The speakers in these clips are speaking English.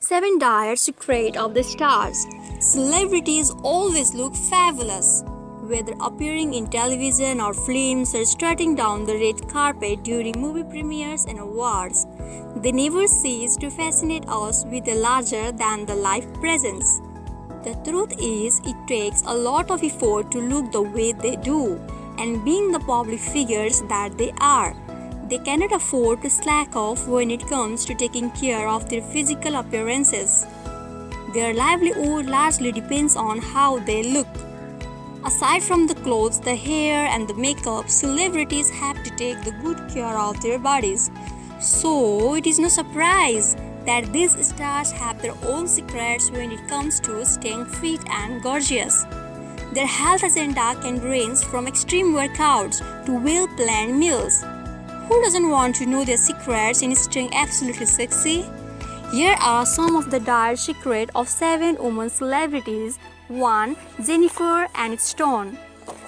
7 Diet Secret of the Stars. Celebrities always look fabulous, whether appearing in television or films or strutting down the red carpet during movie premieres and awards. They never cease to fascinate us with a larger than the life presence. The truth is, it takes a lot of effort to look the way they do, and being the public figures that they are. They cannot afford to slack off when it comes to taking care of their physical appearances. Their livelihood largely depends on how they look. Aside from the clothes, the hair, and the makeup, celebrities have to take the good care of their bodies. So, it is no surprise that these stars have their own secrets when it comes to staying fit and gorgeous. Their health agenda can range from extreme workouts to well-planned meals. Who doesn't want to know their secrets in staying absolutely sexy? Here are some of the diet secrets of 7 women celebrities. 1. Jennifer Aniston.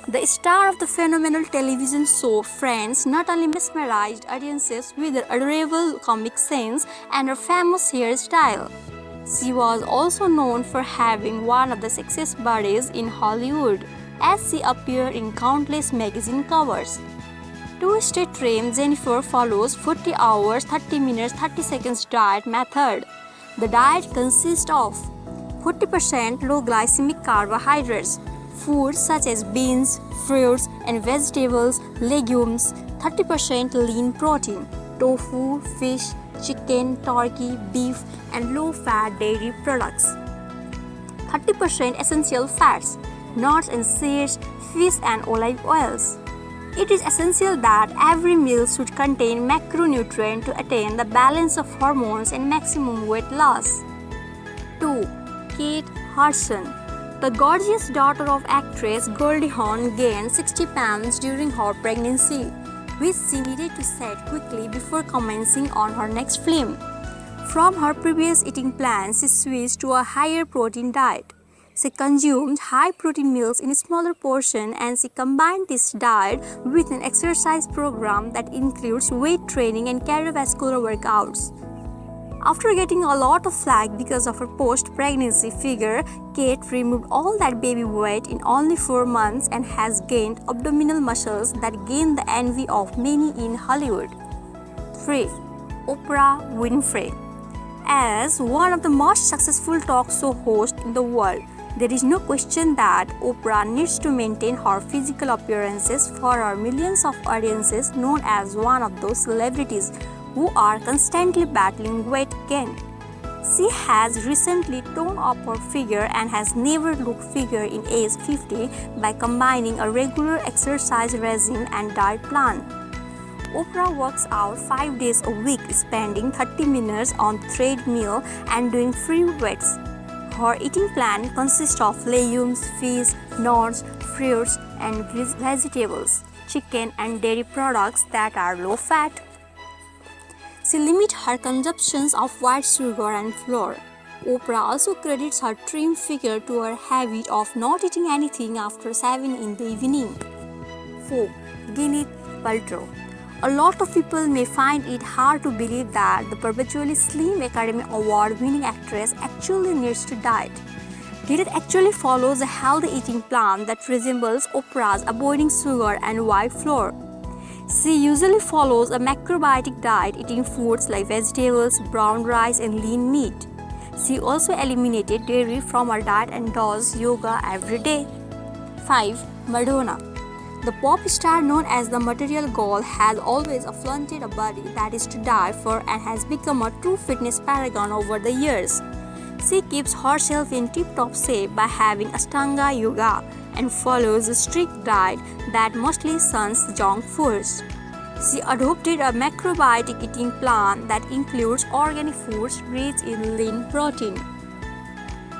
The star of the phenomenal television show Friends not only mesmerized audiences with her adorable comic scenes and her famous hairstyle. She was also known for having one of the sexiest bodies in Hollywood, as she appeared in countless magazine covers. To stay trim, Jennifer follows 40 hours, 30 minutes, 30 seconds diet method. The diet consists of 40% low glycemic carbohydrates, foods such as beans, fruits and vegetables, legumes, 30% lean protein, tofu, fish, chicken, turkey, beef and low-fat dairy products. 30% essential fats, nuts and seeds, fish and olive oils. It is essential that every meal should contain macronutrients to attain the balance of hormones and maximum weight loss. 2. Kate Hudson. The gorgeous daughter of actress Goldie Hawn gained 60 pounds during her pregnancy, which she needed to shed quickly before commencing on her next film. From her previous eating plan, she switched to a higher protein diet. She consumed high-protein meals in a smaller portion, and she combined this diet with an exercise program that includes weight training and cardiovascular workouts. After getting a lot of flack because of her post-pregnancy figure, Kate removed all that baby weight in only 4 months and has gained abdominal muscles that gain the envy of many in Hollywood. 3. Oprah Winfrey. As one of the most successful talk show hosts in the world, there is no question that Oprah needs to maintain her physical appearances for her millions of audiences, known as one of those celebrities who are constantly battling weight gain. She has recently toned up her figure and has never looked fitter in age 50 by combining a regular exercise regime and diet plan. Oprah works out 5 days a week, spending 30 minutes on the treadmill and doing free weights. Her eating plan consists of legumes, fish, nuts, fruits and vegetables, chicken and dairy products that are low fat. She limits her consumptions of white sugar and flour. Oprah also credits her trim figure to her habit of not eating anything after 7 in the evening. 4. Gwyneth Paltrow. A lot of people may find it hard to believe that the perpetually slim Academy Award-winning actress actually needs to diet. Gwyneth actually follows a healthy eating plan that resembles Oprah's, avoiding sugar and white flour. She usually follows a macrobiotic diet, eating foods like vegetables, brown rice, and lean meat. She also eliminated dairy from her diet and does yoga every day. 5. Madonna. The pop star known as the Material Girl has always flaunted a body that is to die for and has become a true fitness paragon over the years. She keeps herself in tip-top shape by having Ashtanga yoga and follows a strict diet that mostly shuns junk foods. She adopted a macrobiotic eating plan that includes organic foods rich in lean protein.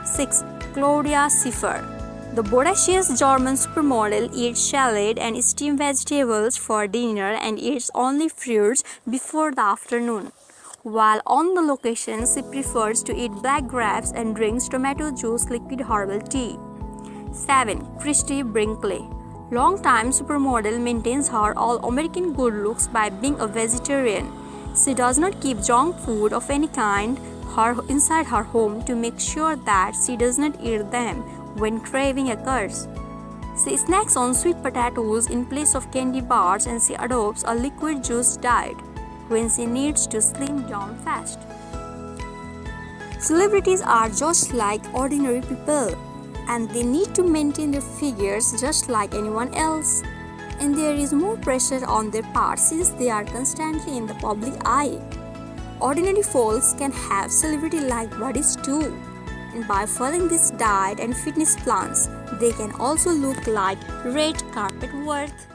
6. Claudia Schiffer. The bodacious German supermodel eats salad and steamed vegetables for dinner and eats only fruits before the afternoon. While on the location, she prefers to eat black grapes and drinks tomato juice liquid herbal tea. 7. Christy Brinkley. Longtime supermodel maintains her all-American good looks by being a vegetarian. She does not keep junk food of any kind. inside her home to make sure that she does not eat them when craving occurs. She snacks on sweet potatoes in place of candy bars, and she adopts a liquid juice diet when she needs to slim down fast. Celebrities are just like ordinary people, and they need to maintain their figures just like anyone else. And there is more pressure on their part since they are constantly in the public eye. Ordinary folks can have celebrity-like bodies too, and by following this diet and fitness plans, they can also look like red carpet worth.